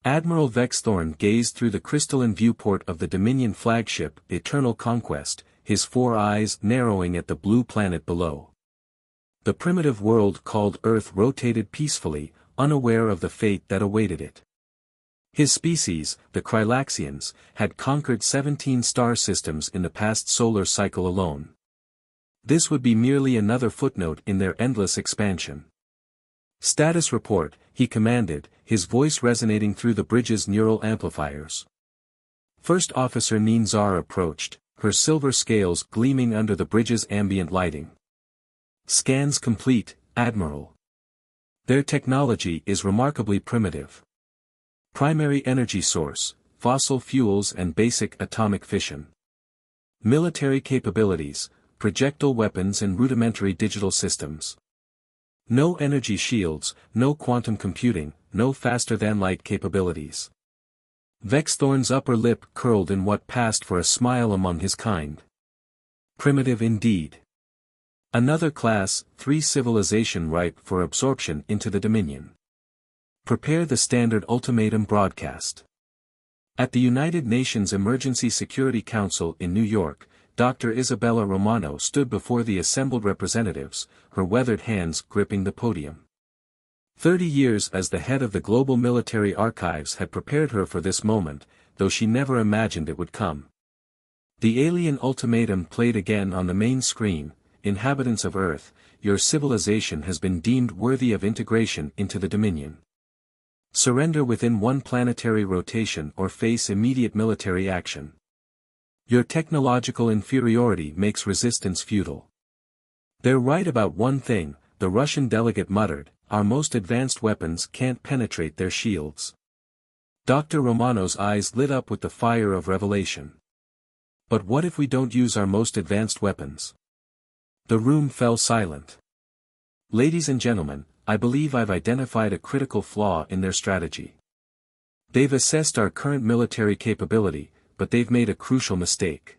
Admiral Vexthorn gazed through the crystalline viewport of the Dominion flagship, Eternal Conquest, his 4 eyes narrowing at the blue planet below. The primitive world called Earth rotated peacefully, unaware of the fate that awaited it. His species, the Krylaxians, had conquered 17 star systems in the past solar cycle alone. This would be merely another footnote in their endless expansion. "Status report," he commanded, his voice resonating through the bridge's neural amplifiers. First Officer Ninzar approached, her silver scales gleaming under the bridge's ambient lighting. "Scans complete, Admiral. Their technology is remarkably primitive. Primary energy source, fossil fuels and basic atomic fission. Military capabilities, projectile weapons and rudimentary digital systems. No energy shields, no quantum computing, no faster-than-light capabilities." Vexthorn's upper lip curled in what passed for a smile among his kind. Primitive indeed. Another Class 3 civilization ripe for absorption into the Dominion. Prepare the standard ultimatum broadcast. At the United Nations Emergency Security Council in New York, Dr. Isabella Romano stood before the assembled representatives, her weathered hands gripping the podium. 30 years as the head of the global military archives had prepared her for this moment, though she never imagined it would come. The alien ultimatum played again on the main screen: "Inhabitants of Earth, your civilization has been deemed worthy of integration into the Dominion. Surrender within 1 planetary rotation or face immediate military action. Your technological inferiority makes resistance futile." "They're right about one thing," the Russian delegate muttered, "our most advanced weapons can't penetrate their shields." Dr. Romano's eyes lit up with the fire of revelation. "But what if we don't use our most advanced weapons?" The room fell silent. "Ladies and gentlemen, I believe I've identified a critical flaw in their strategy. They've assessed our current military capability, but they've made a crucial mistake."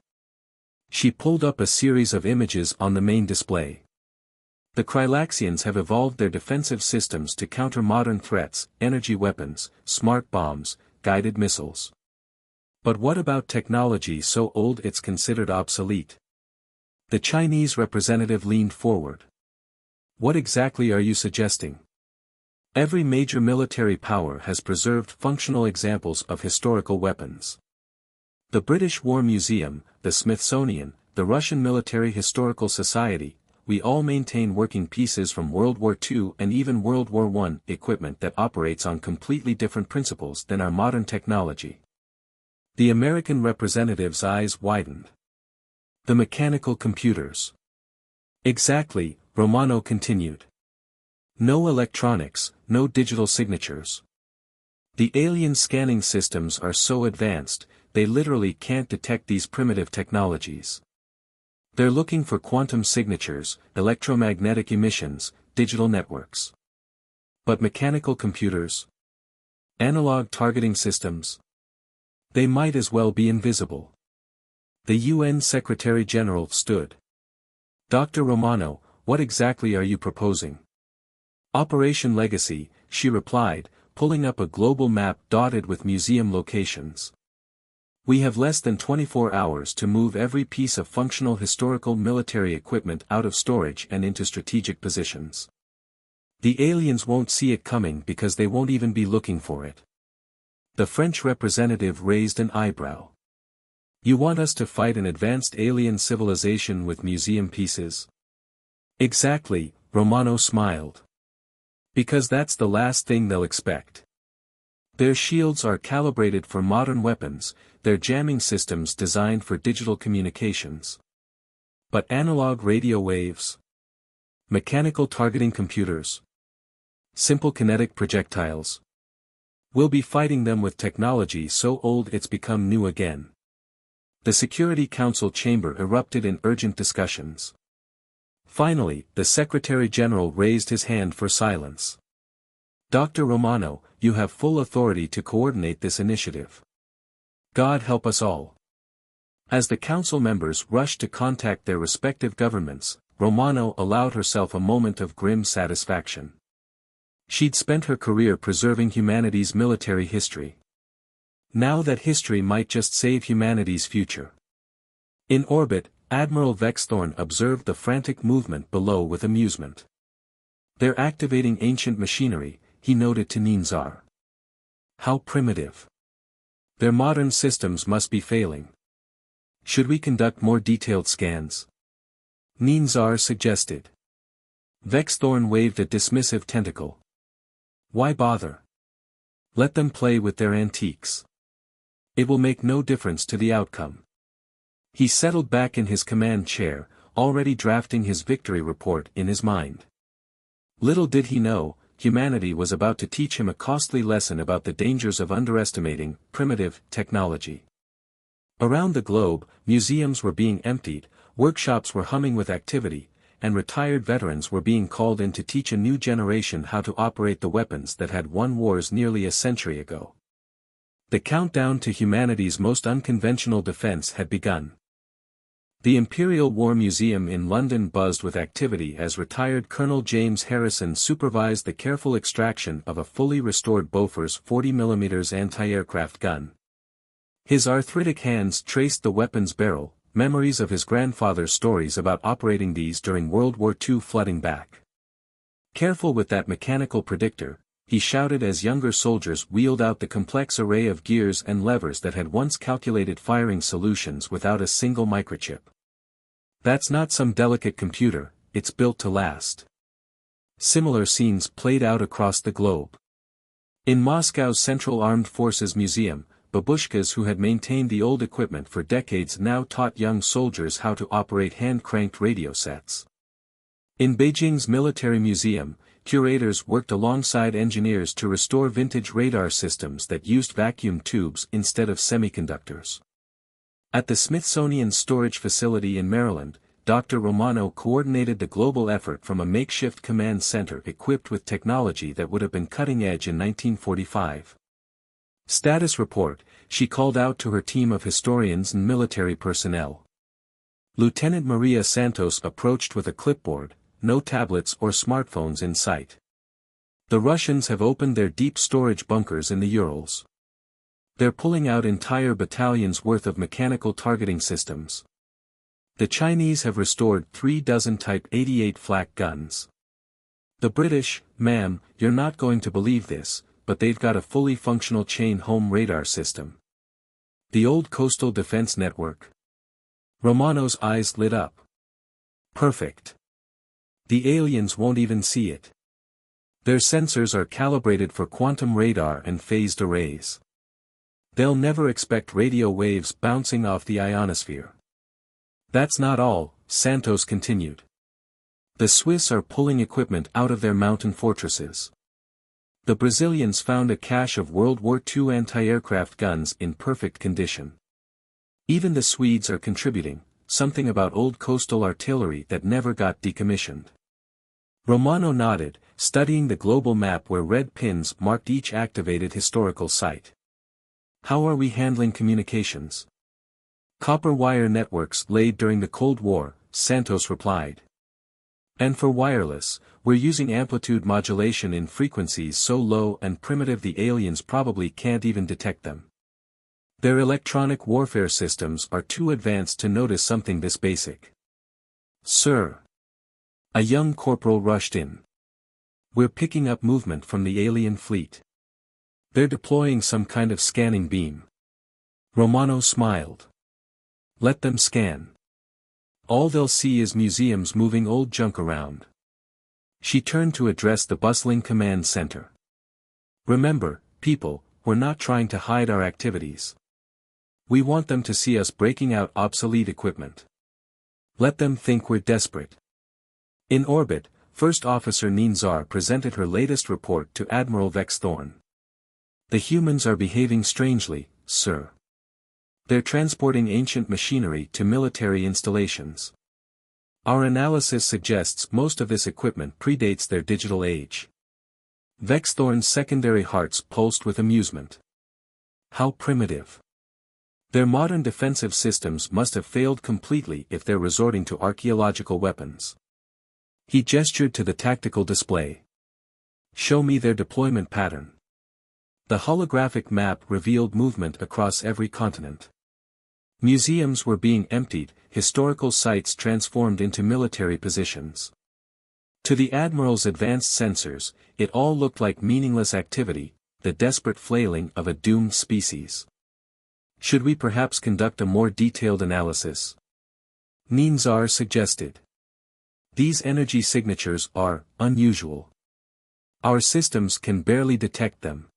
She pulled up a series of images on the main display. "The Krylaxians have evolved their defensive systems to counter modern threats, energy weapons, smart bombs, guided missiles. But what about technology so old it's considered obsolete?" The Chinese representative leaned forward. "What exactly are you suggesting?" "Every major military power has preserved functional examples of historical weapons. The British War Museum, the Smithsonian, the Russian Military Historical Society, we all maintain working pieces from World War II and even World War I equipment that operates on completely different principles than our modern technology." The American representative's eyes widened. "The mechanical computers." "Exactly," Romano continued. "No electronics, no digital signatures. The alien scanning systems are so advanced, they literally can't detect these primitive technologies. They're looking for quantum signatures, electromagnetic emissions, digital networks. But mechanical computers? Analog targeting systems? They might as well be invisible." The UN Secretary-General stood. "Dr. Romano, what exactly are you proposing?" "Operation Legacy," she replied, pulling up a global map dotted with museum locations. "We have less than 24 hours to move every piece of functional historical military equipment out of storage and into strategic positions. The aliens won't see it coming because they won't even be looking for it." The French representative raised an eyebrow. "You want us to fight an advanced alien civilization with museum pieces?" "Exactly," Romano smiled. "Because that's the last thing they'll expect. Their shields are calibrated for modern weapons, their jamming systems designed for digital communications. But analog radio waves? Mechanical targeting computers? Simple kinetic projectiles? We'll be fighting them with technology so old it's become new again." The Security Council chamber erupted in urgent discussions. Finally, the Secretary-General raised his hand for silence. "Dr. Romano, you have full authority to coordinate this initiative. God help us all." As the council members rushed to contact their respective governments, Romano allowed herself a moment of grim satisfaction. She'd spent her career preserving humanity's military history. Now that history might just save humanity's future. In orbit, Admiral Vexthorn observed the frantic movement below with amusement. "They're activating ancient machinery," he noted to Ninzar. "How primitive. Their modern systems must be failing. Should we conduct more detailed scans?" Ninzar suggested. Vexthorn waved a dismissive tentacle. "Why bother? Let them play with their antiques. It will make no difference to the outcome." He settled back in his command chair, already drafting his victory report in his mind. Little did he know, humanity was about to teach him a costly lesson about the dangers of underestimating primitive technology. Around the globe, museums were being emptied, workshops were humming with activity, and retired veterans were being called in to teach a new generation how to operate the weapons that had won wars nearly a century ago. The countdown to humanity's most unconventional defense had begun. The Imperial War Museum in London buzzed with activity as retired Colonel James Harrison supervised the careful extraction of a fully restored Bofors 40mm anti-aircraft gun. His arthritic hands traced the weapon's barrel, memories of his grandfather's stories about operating these during World War II flooding back. "Careful with that mechanical predictor," he shouted as younger soldiers wheeled out the complex array of gears and levers that had once calculated firing solutions without a single microchip. "That's not some delicate computer, it's built to last." Similar scenes played out across the globe. In Moscow's Central Armed Forces Museum, babushkas who had maintained the old equipment for decades now taught young soldiers how to operate hand-cranked radio sets. In Beijing's Military Museum, curators worked alongside engineers to restore vintage radar systems that used vacuum tubes instead of semiconductors. At the Smithsonian Storage Facility in Maryland, Dr. Romano coordinated the global effort from a makeshift command center equipped with technology that would have been cutting-edge in 1945. "Status report," she called out to her team of historians and military personnel. Lieutenant Maria Santos approached with a clipboard, no tablets or smartphones in sight. "The Russians have opened their deep storage bunkers in the Urals. They're pulling out entire battalions' worth of mechanical targeting systems. The Chinese have restored 36 Type 88 flak guns. The British, ma'am, you're not going to believe this, but they've got a fully functional chain-home radar system. The old coastal defense network." Romano's eyes lit up. "Perfect. The aliens won't even see it. Their sensors are calibrated for quantum radar and phased arrays. They'll never expect radio waves bouncing off the ionosphere." "That's not all," Santos continued. "The Swiss are pulling equipment out of their mountain fortresses. The Brazilians found a cache of World War II anti-aircraft guns in perfect condition. Even the Swedes are contributing, something about old coastal artillery that never got decommissioned." Romano nodded, studying the global map where red pins marked each activated historical site. "How are we handling communications?" "Copper wire networks laid during the Cold War," Santos replied. "And for wireless, we're using amplitude modulation in frequencies so low and primitive the aliens probably can't even detect them. Their electronic warfare systems are too advanced to notice something this basic." "Sir." A young corporal rushed in. "We're picking up movement from the alien fleet. They're deploying some kind of scanning beam." Romano smiled. "Let them scan. All they'll see is museums moving old junk around." She turned to address the bustling command center. "Remember, people, we're not trying to hide our activities. We want them to see us breaking out obsolete equipment. Let them think we're desperate." In orbit, First Officer Ninzar presented her latest report to Admiral Vexthorn. "The humans are behaving strangely, sir. They're transporting ancient machinery to military installations. Our analysis suggests most of this equipment predates their digital age." Vexthorn's secondary hearts pulsed with amusement. "How primitive. Their modern defensive systems must have failed completely if they're resorting to archaeological weapons." He gestured to the tactical display. Show me their deployment pattern. The holographic map revealed movement across every continent. Museums were being emptied, historical sites transformed into military positions. To the Admiral's advanced sensors, it all looked like meaningless activity, the desperate flailing of a doomed species. Should we perhaps conduct a more detailed analysis? Ninzar suggested. These energy signatures are unusual. Our systems can barely detect them.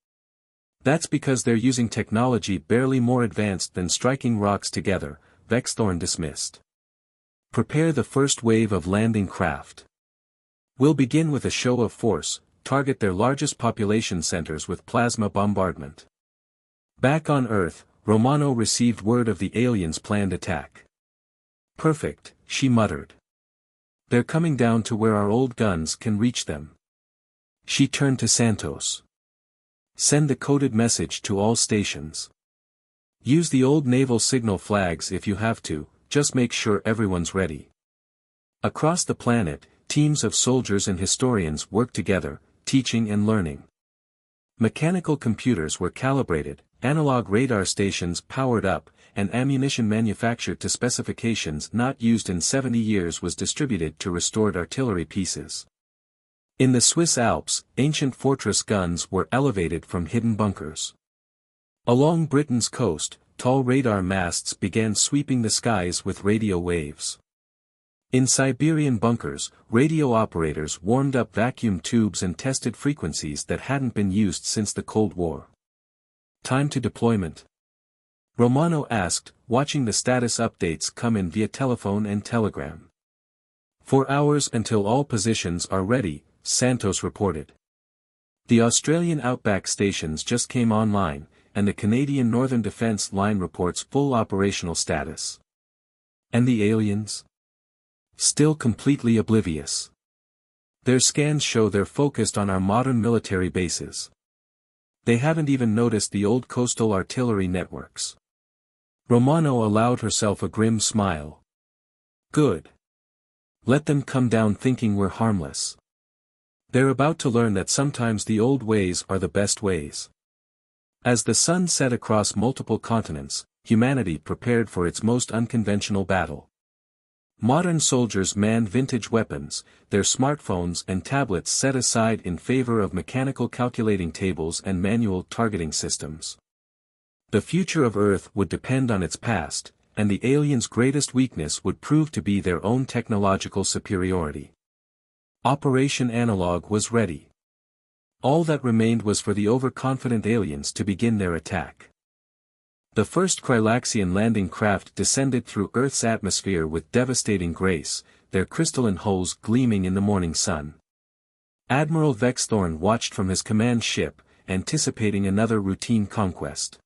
That's because they're using technology barely more advanced than striking rocks together, Vexthorn dismissed. Prepare the first wave of landing craft. We'll begin with a show of force, target their largest population centers with plasma bombardment. Back on Earth, Romano received word of the aliens' planned attack. Perfect, she muttered. They're coming down to where our old guns can reach them. She turned to Santos. Send the coded message to all stations. Use the old naval signal flags if you have to, just make sure everyone's ready. Across the planet, teams of soldiers and historians worked together, teaching and learning. Mechanical computers were calibrated, analog radar stations powered up, and ammunition manufactured to specifications not used in 70 years was distributed to restored artillery pieces. In the Swiss Alps, ancient fortress guns were elevated from hidden bunkers. Along Britain's coast, tall radar masts began sweeping the skies with radio waves. In Siberian bunkers, radio operators warmed up vacuum tubes and tested frequencies that hadn't been used since the Cold War. Time to deployment? Romano asked, watching the status updates come in via telephone and telegram. 4 hours until all positions are ready, Santos reported. The Australian Outback stations just came online, and the Canadian Northern Defence Line reports full operational status. And the aliens? Still completely oblivious. Their scans show they're focused on our modern military bases. They haven't even noticed the old coastal artillery networks. Romano allowed herself a grim smile. Good. Let them come down thinking we're harmless. They're about to learn that sometimes the old ways are the best ways. As the sun set across multiple continents, humanity prepared for its most unconventional battle. Modern soldiers manned vintage weapons, their smartphones and tablets set aside in favor of mechanical calculating tables and manual targeting systems. The future of Earth would depend on its past, and the aliens' greatest weakness would prove to be their own technological superiority. Operation Analog was ready. All that remained was for the overconfident aliens to begin their attack. The first Krylaxian landing craft descended through Earth's atmosphere with devastating grace, their crystalline hulls gleaming in the morning sun. Admiral Vexthorn watched from his command ship, anticipating another routine conquest.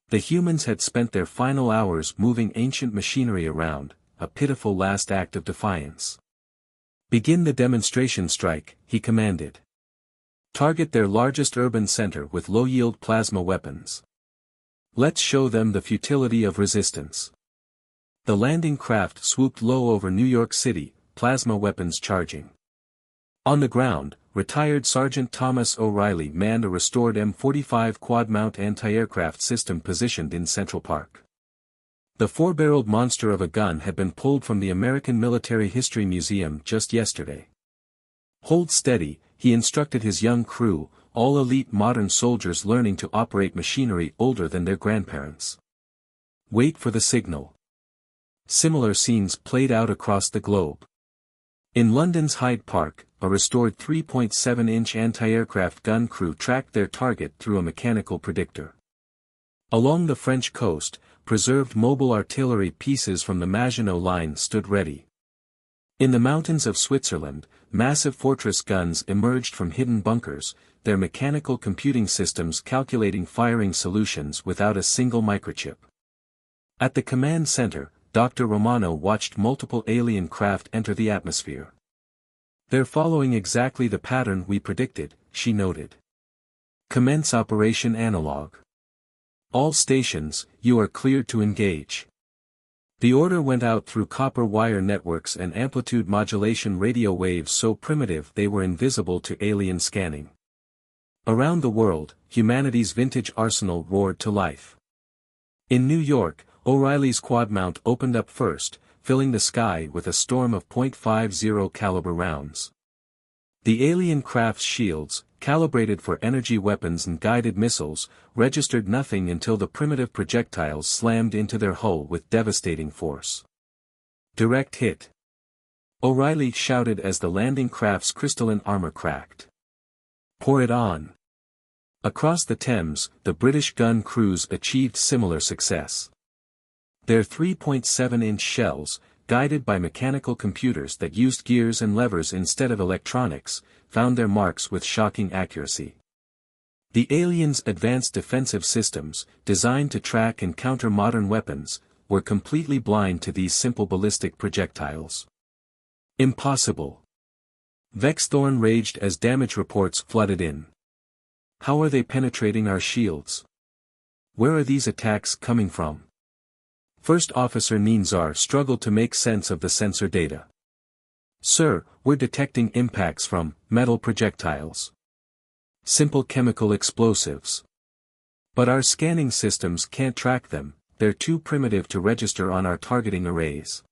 The humans had spent their final hours moving ancient machinery around, a pitiful last act of defiance. Begin the demonstration strike, he commanded. Target their largest urban center with low-yield plasma weapons. Let's show them the futility of resistance. The landing craft swooped low over New York City, plasma weapons charging. On the ground, retired Sergeant Thomas O'Reilly manned a restored M45 quad-mount anti-aircraft system positioned in Central Park. The four-barreled monster of a gun had been pulled from the American Military History Museum just yesterday. Hold steady, he instructed his young crew, all elite modern soldiers learning to operate machinery older than their grandparents. Wait for the signal. Similar scenes played out across the globe. In London's Hyde Park, a restored 3.7-inch anti-aircraft gun crew tracked their target through a mechanical predictor. Along the French coast, preserved mobile artillery pieces from the Maginot Line stood ready. In the mountains of Switzerland, massive fortress guns emerged from hidden bunkers, their mechanical computing systems calculating firing solutions without a single microchip. At the command center, Dr. Romano watched multiple alien craft enter the atmosphere. They're following exactly the pattern we predicted, she noted. Commence Operation Analog. All stations, you are cleared to engage. The order went out through copper wire networks and amplitude modulation radio waves so primitive they were invisible to alien scanning. Around the world, humanity's vintage arsenal roared to life. In New York, O'Reilly's quad mount opened up first, filling the sky with a storm of .50 caliber rounds. The alien craft's shields, calibrated for energy weapons and guided missiles, registered nothing until the primitive projectiles slammed into their hull with devastating force. Direct hit. O'Reilly shouted as the landing craft's crystalline armor cracked. Pour it on. Across the Thames, the British gun crews achieved similar success. Their 3.7-inch shells, guided by mechanical computers that used gears and levers instead of electronics, found their marks with shocking accuracy. The aliens' advanced defensive systems, designed to track and counter modern weapons, were completely blind to these simple ballistic projectiles. Impossible. Vexthorn raged as damage reports flooded in. How are they penetrating our shields? Where are these attacks coming from? First Officer Ninzar struggled to make sense of the sensor data. Sir, we're detecting impacts from metal projectiles. Simple chemical explosives. But our scanning systems can't track them, they're too primitive to register on our targeting arrays.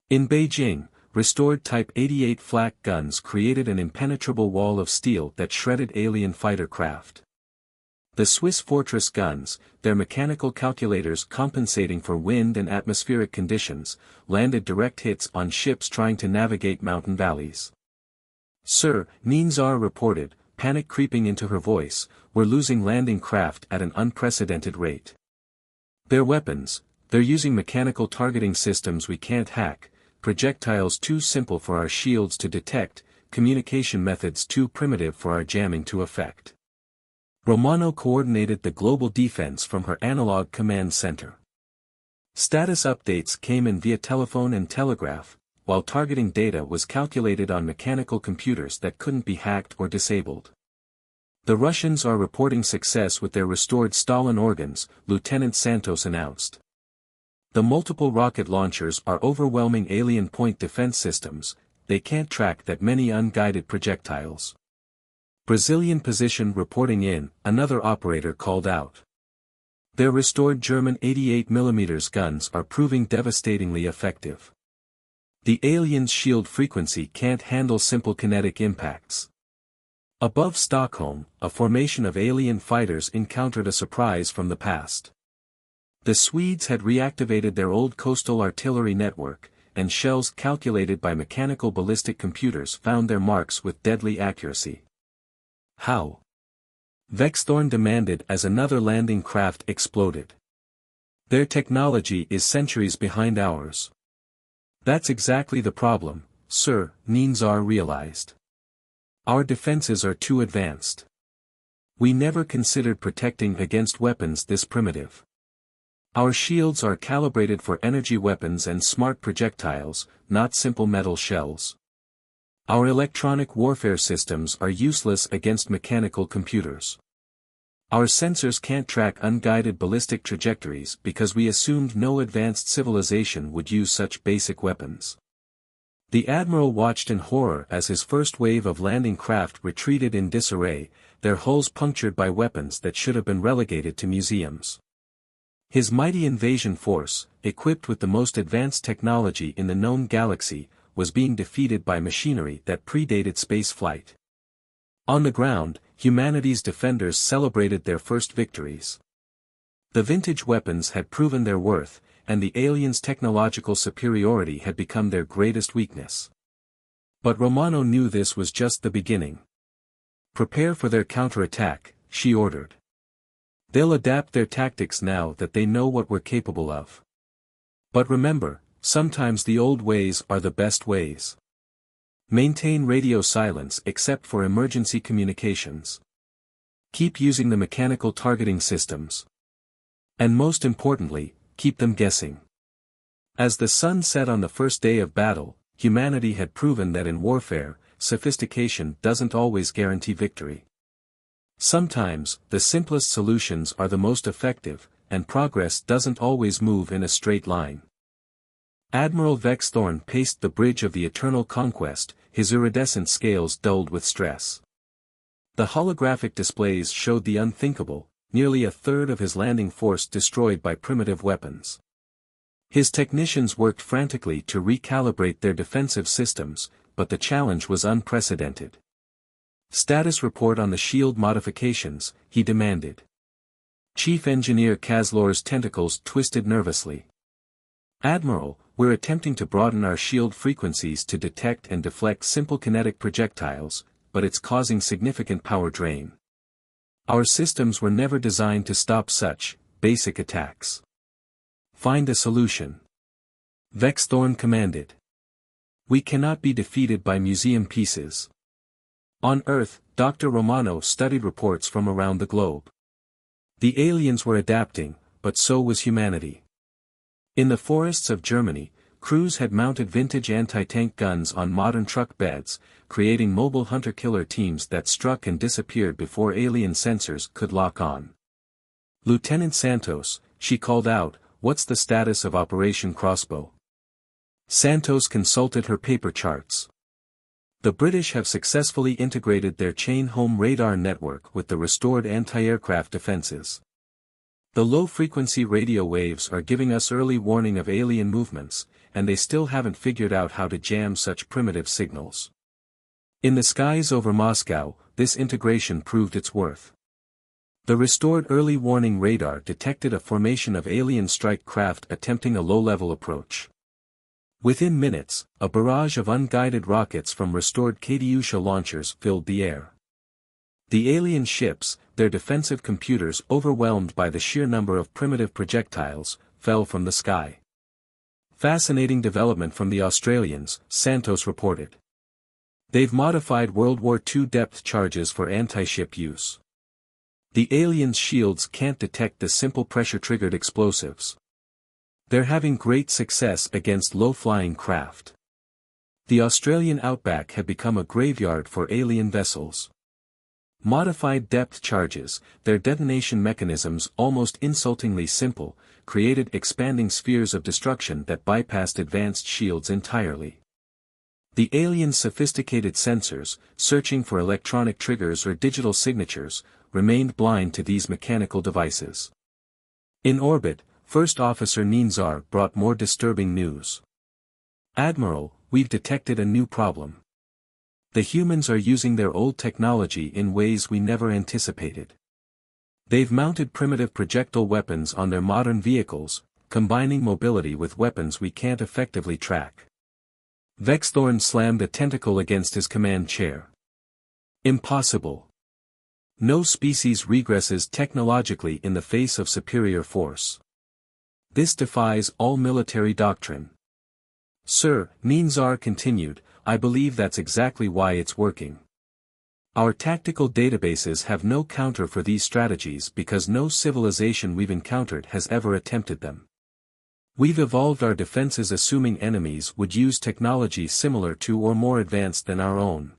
In Beijing, restored Type 88 flak guns created an impenetrable wall of steel that shredded alien fighter craft. The Swiss Fortress guns, their mechanical calculators compensating for wind and atmospheric conditions, landed direct hits on ships trying to navigate mountain valleys. Sir, Ninzar reported, panic creeping into her voice, we're losing landing craft at an unprecedented rate. Their weapons, they're using mechanical targeting systems we can't hack, projectiles too simple for our shields to detect, communication methods too primitive for our jamming to affect. Romano coordinated the global defense from her analog command center. Status updates came in via telephone and telegraph, while targeting data was calculated on mechanical computers that couldn't be hacked or disabled. The Russians are reporting success with their restored Stalin organs, Lieutenant Santos announced. The multiple rocket launchers are overwhelming alien point defense systems, they can't track that many unguided projectiles. Brazilian position reporting in, another operator called out. Their restored German 88mm guns are proving devastatingly effective. The aliens' shield frequency can't handle simple kinetic impacts. Above Stockholm, a formation of alien fighters encountered a surprise from the past. The Swedes had reactivated their old coastal artillery network, and shells calculated by mechanical ballistic computers found their marks with deadly accuracy. How? Vexthorn demanded as another landing craft exploded. Their technology is centuries behind ours. That's exactly the problem, Sir, Ninzar realized. Our defenses are too advanced. We never considered protecting against weapons this primitive. Our shields are calibrated for energy weapons and smart projectiles, not simple metal shells. Our electronic warfare systems are useless against mechanical computers. Our sensors can't track unguided ballistic trajectories because we assumed no advanced civilization would use such basic weapons. The Admiral watched in horror as his first wave of landing craft retreated in disarray, their hulls punctured by weapons that should have been relegated to museums. His mighty invasion force, equipped with the most advanced technology in the known galaxy, was being defeated by machinery that predated space flight. On the ground, humanity's defenders celebrated their first victories. The vintage weapons had proven their worth, and the aliens' technological superiority had become their greatest weakness. But Romano knew this was just the beginning. Prepare for their counterattack, she ordered. They'll adapt their tactics now that they know what we're capable of. But remember, sometimes the old ways are the best ways. Maintain radio silence except for emergency communications. Keep using the mechanical targeting systems. And most importantly, keep them guessing. As the sun set on the first day of battle, humanity had proven that in warfare, sophistication doesn't always guarantee victory. Sometimes, the simplest solutions are the most effective, and progress doesn't always move in a straight line. Admiral Vex Thorn paced the bridge of the Eternal Conquest, his iridescent scales dulled with stress. The holographic displays showed the unthinkable, nearly a third of his landing force destroyed by primitive weapons. His technicians worked frantically to recalibrate their defensive systems, but the challenge was unprecedented. Status report on the shield modifications, he demanded. Chief Engineer Kazlor's tentacles twisted nervously. Admiral, we're attempting to broaden our shield frequencies to detect and deflect simple kinetic projectiles, but it's causing significant power drain. Our systems were never designed to stop such basic attacks. Find a solution. Vex Thorn commanded. We cannot be defeated by museum pieces. On Earth, Dr. Romano studied reports from around the globe. The aliens were adapting, but so was humanity. In the forests of Germany, crews had mounted vintage anti-tank guns on modern truck beds, creating mobile hunter-killer teams that struck and disappeared before alien sensors could lock on. Lieutenant Santos, she called out, what's the status of Operation Crossbow? Santos consulted her paper charts. The British have successfully integrated their chain-home radar network with the restored anti-aircraft defenses. The low-frequency radio waves are giving us early warning of alien movements, and they still haven't figured out how to jam such primitive signals. In the skies over Moscow, this integration proved its worth. The restored early warning radar detected a formation of alien strike craft attempting a low-level approach. Within minutes, a barrage of unguided rockets from restored Katyusha launchers filled the air. The alien ships, their defensive computers overwhelmed by the sheer number of primitive projectiles, fell from the sky. Fascinating development from the Australians, Santos reported. They've modified World War II depth charges for anti-ship use. The aliens' shields can't detect the simple pressure-triggered explosives. They're having great success against low-flying craft. The Australian outback had become a graveyard for alien vessels. Modified depth charges, their detonation mechanisms almost insultingly simple, created expanding spheres of destruction that bypassed advanced shields entirely. The aliens' sophisticated sensors, searching for electronic triggers or digital signatures, remained blind to these mechanical devices. In orbit, First Officer Ninzar brought more disturbing news. Admiral, we've detected a new problem. The humans are using their old technology in ways we never anticipated. They've mounted primitive projectile weapons on their modern vehicles, combining mobility with weapons we can't effectively track. Vex Thorn slammed a tentacle against his command chair. Impossible. No species regresses technologically in the face of superior force. This defies all military doctrine. Sir, Ninzar continued, I believe that's exactly why it's working. Our tactical databases have no counter for these strategies because no civilization we've encountered has ever attempted them. We've evolved our defenses assuming enemies would use technology similar to or more advanced than our own.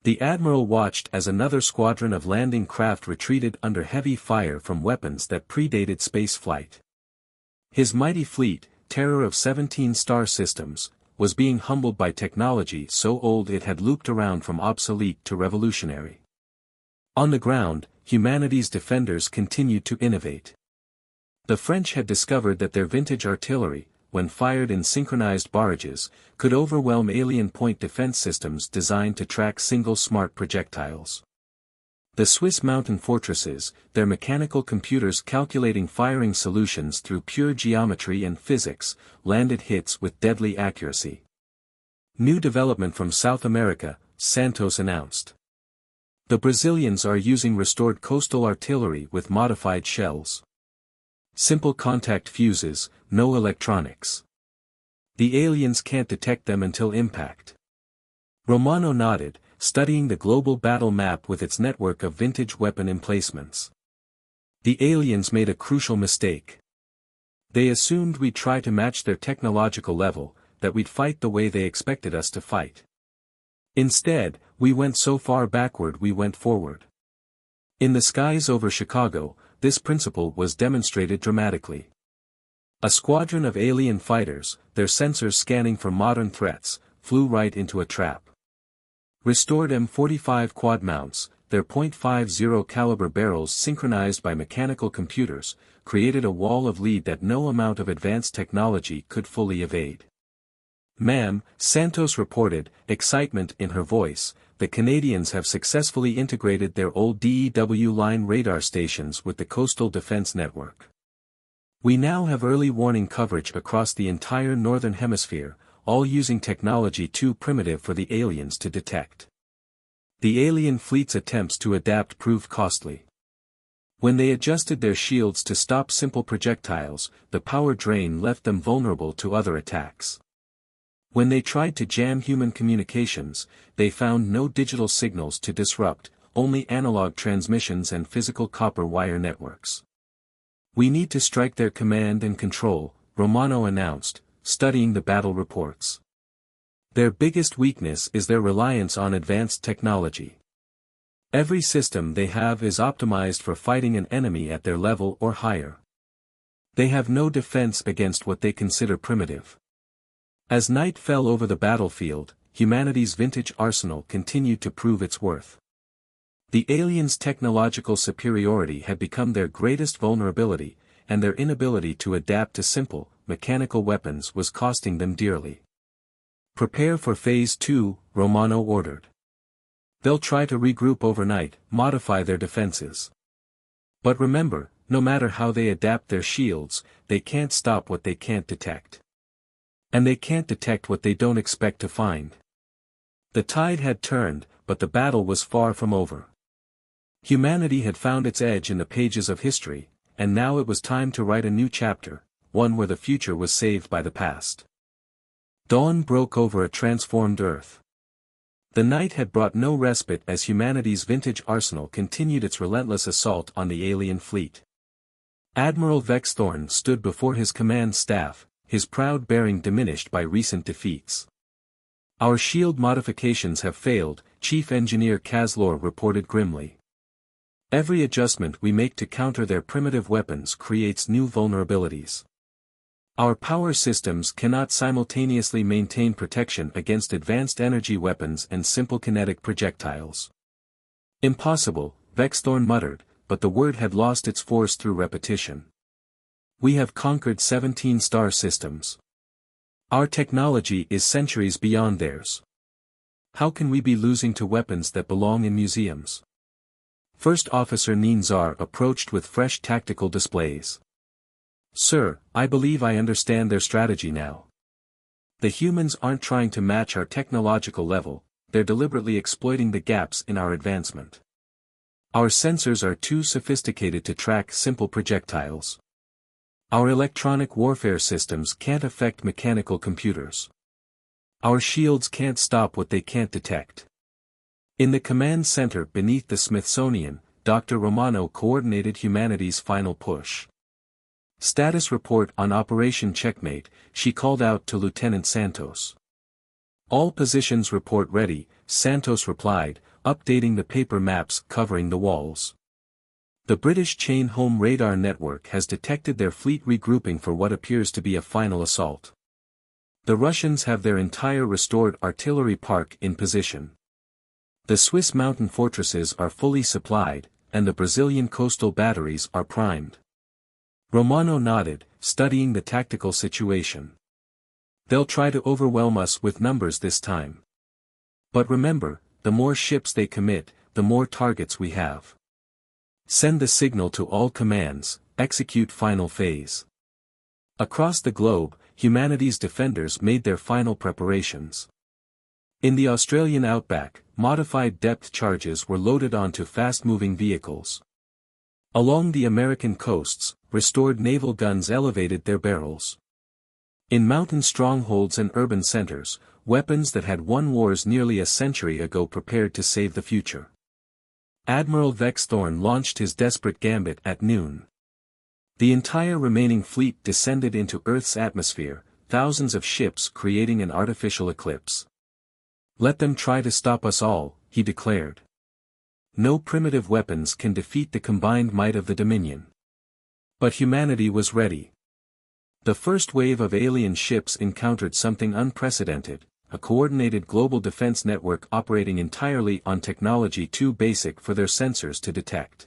The Admiral watched as another squadron of landing craft retreated under heavy fire from weapons that predated spaceflight. His mighty fleet, terror of 17 star systems, was being humbled by technology so old it had looped around from obsolete to revolutionary. On the ground, humanity's defenders continued to innovate. The French had discovered that their vintage artillery, when fired in synchronized barrages, could overwhelm alien point defense systems designed to track single smart projectiles. The Swiss mountain fortresses, their mechanical computers calculating firing solutions through pure geometry and physics, landed hits with deadly accuracy. New development from South America, Santos announced. The Brazilians are using restored coastal artillery with modified shells. Simple contact fuses, no electronics. The aliens can't detect them until impact. Romano nodded, studying the global battle map with its network of vintage weapon emplacements. The aliens made a crucial mistake. They assumed we'd try to match their technological level, that we'd fight the way they expected us to fight. Instead, we went so far backward we went forward. In the skies over Chicago, this principle was demonstrated dramatically. A squadron of alien fighters, their sensors scanning for modern threats, flew right into a trap. Restored M45 quad mounts, their .50 caliber barrels synchronized by mechanical computers, created a wall of lead that no amount of advanced technology could fully evade. "Ma'am," Santos reported, excitement in her voice, "the Canadians have successfully integrated their old DEW line radar stations with the Coastal Defense Network. We now have early warning coverage across the entire Northern Hemisphere, all using technology too primitive for the aliens to detect." The alien fleet's attempts to adapt proved costly. When they adjusted their shields to stop simple projectiles, the power drain left them vulnerable to other attacks. When they tried to jam human communications, they found no digital signals to disrupt, only analog transmissions and physical copper wire networks. "We need to strike their command and control," Romano announced, studying the battle reports. "Their biggest weakness is their reliance on advanced technology. Every system they have is optimized for fighting an enemy at their level or higher. They have no defense against what they consider primitive." As night fell over the battlefield, humanity's vintage arsenal continued to prove its worth. The aliens' technological superiority had become their greatest vulnerability, and their inability to adapt to simple, mechanical weapons was costing them dearly. "Prepare for Phase 2, Romano ordered. They'll try to regroup overnight, modify their defenses. But remember, no matter how they adapt their shields, they can't stop what they can't detect. And they can't detect what they don't expect to find." The tide had turned, but the battle was far from over. Humanity had found its edge in the pages of history, and now it was time to write a new chapter, one where the future was saved by the past. Dawn broke over a transformed Earth. The night had brought no respite as humanity's vintage arsenal continued its relentless assault on the alien fleet. Admiral Vexthorn stood before his command staff, his proud bearing diminished by recent defeats. "Our shield modifications have failed," Chief Engineer Caslor reported grimly. "Every adjustment we make to counter their primitive weapons creates new vulnerabilities. Our power systems cannot simultaneously maintain protection against advanced energy weapons and simple kinetic projectiles." "Impossible," Vexthorn muttered, but the word had lost its force through repetition. "We have conquered 17 star systems. Our technology is centuries beyond theirs. How can we be losing to weapons that belong in museums?" First Officer Ninzar approached with fresh tactical displays. "Sir, I believe I understand their strategy now. The humans aren't trying to match our technological level, they're deliberately exploiting the gaps in our advancement. Our sensors are too sophisticated to track simple projectiles. Our electronic warfare systems can't affect mechanical computers. Our shields can't stop what they can't detect." In the command center beneath the Smithsonian, Dr. Romano coordinated humanity's final push. "Status report on Operation Checkmate," she called out to Lieutenant Santos. "All positions report ready," Santos replied, updating the paper maps covering the walls. "The British Chain Home Radar Network has detected their fleet regrouping for what appears to be a final assault. The Russians have their entire restored artillery park in position. The Swiss mountain fortresses are fully supplied, and the Brazilian coastal batteries are primed." Romano nodded, studying the tactical situation. "They'll try to overwhelm us with numbers this time. But remember, the more ships they commit, the more targets we have. Send the signal to all commands, execute final phase." Across the globe, humanity's defenders made their final preparations. In the Australian outback, modified depth charges were loaded onto fast-moving vehicles. Along the American coasts, restored naval guns elevated their barrels. In mountain strongholds and urban centers, weapons that had won wars nearly a century ago prepared to save the future. Admiral Vexthorn launched his desperate gambit at noon. The entire remaining fleet descended into Earth's atmosphere, thousands of ships creating an artificial eclipse. "Let them try to stop us all," he declared. "No primitive weapons can defeat the combined might of the Dominion." But humanity was ready. The first wave of alien ships encountered something unprecedented, a coordinated global defense network operating entirely on technology too basic for their sensors to detect.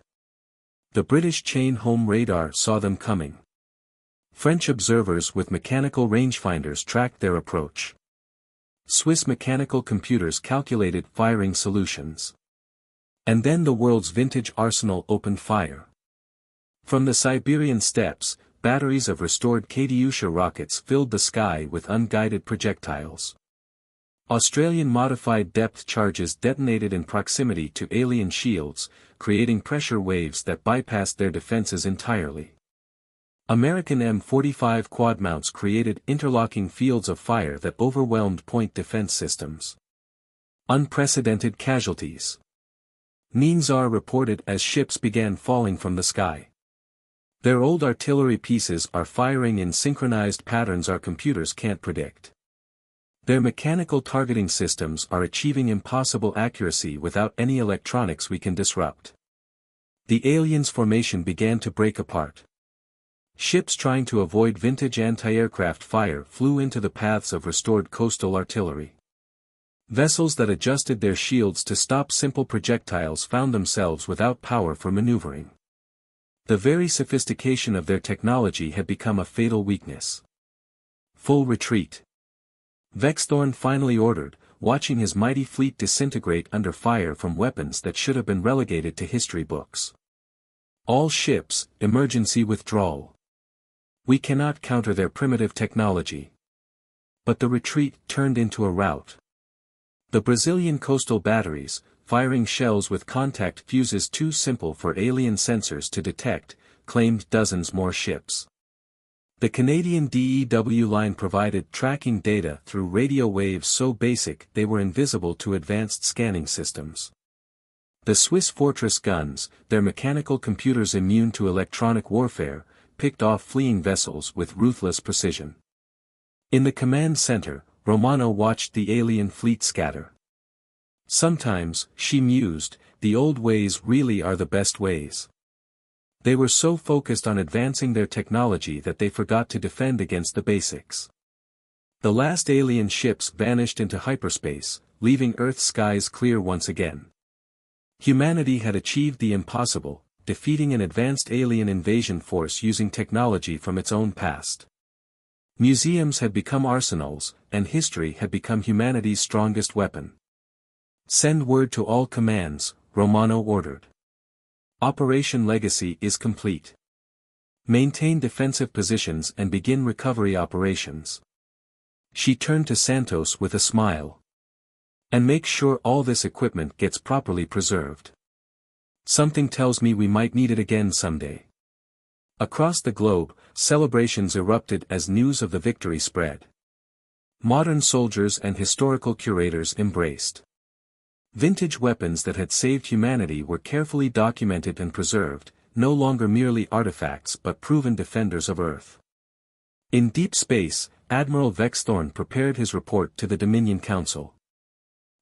The British chain home radar saw them coming. French observers with mechanical rangefinders tracked their approach. Swiss mechanical computers calculated firing solutions. And then the world's vintage arsenal opened fire. From the Siberian steppes, batteries of restored Katyusha rockets filled the sky with unguided projectiles. Australian modified depth charges detonated in proximity to alien shields, creating pressure waves that bypassed their defenses entirely. American M45 quad mounts created interlocking fields of fire that overwhelmed point defense systems. Unprecedented casualties. Ninzar reported as ships began falling from the sky. Their old artillery pieces are firing in synchronized patterns our computers can't predict. Their mechanical targeting systems are achieving impossible accuracy without any electronics we can disrupt. The aliens' formation began to break apart. Ships trying to avoid vintage anti-aircraft fire flew into the paths of restored coastal artillery. Vessels that adjusted their shields to stop simple projectiles found themselves without power for maneuvering. The very sophistication of their technology had become a fatal weakness. Full retreat. Vexthorn finally ordered, watching his mighty fleet disintegrate under fire from weapons that should have been relegated to history books. All ships, emergency withdrawal. We cannot counter their primitive technology. But the retreat turned into a rout. The Brazilian coastal batteries, firing shells with contact fuses too simple for alien sensors to detect, claimed dozens more ships. The Canadian DEW line provided tracking data through radio waves so basic they were invisible to advanced scanning systems. The Swiss Fortress guns, their mechanical computers immune to electronic warfare, picked off fleeing vessels with ruthless precision. In the command center, Romano watched the alien fleet scatter. Sometimes, she mused, the old ways really are the best ways. They were so focused on advancing their technology that they forgot to defend against the basics. The last alien ships vanished into hyperspace, leaving Earth's skies clear once again. Humanity had achieved the impossible, defeating an advanced alien invasion force using technology from its own past. Museums had become arsenals, and history had become humanity's strongest weapon. Send word to all commands, Romano ordered. Operation Legacy is complete. Maintain defensive positions and begin recovery operations. She turned to Santos with a smile. And make sure all this equipment gets properly preserved. Something tells me we might need it again someday. Across the globe, celebrations erupted as news of the victory spread. Modern soldiers and historical curators embraced. Vintage weapons that had saved humanity were carefully documented and preserved, no longer merely artifacts but proven defenders of Earth. In deep space, Admiral Vexthorn prepared his report to the Dominion Council.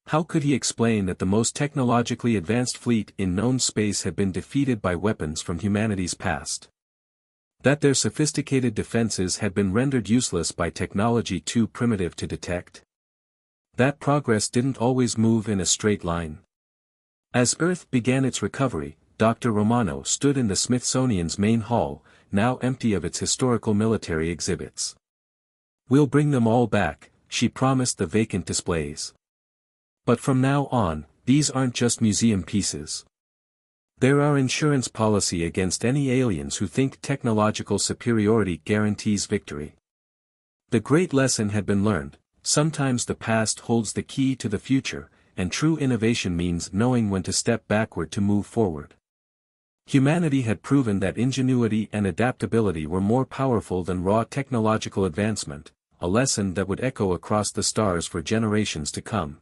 How could he explain that the most technologically advanced fleet in known space had been defeated by weapons from humanity's past? That their sophisticated defenses had been rendered useless by technology too primitive to detect? That progress didn't always move in a straight line. As Earth began its recovery, Dr. Romano stood in the Smithsonian's main hall, now empty of its historical military exhibits. We'll bring them all back, she promised the vacant displays. But from now on, these aren't just museum pieces. They're our insurance policy against any aliens who think technological superiority guarantees victory. The great lesson had been learned. Sometimes the past holds the key to the future, and true innovation means knowing when to step backward to move forward. Humanity had proven that ingenuity and adaptability were more powerful than raw technological advancement, a lesson that would echo across the stars for generations to come.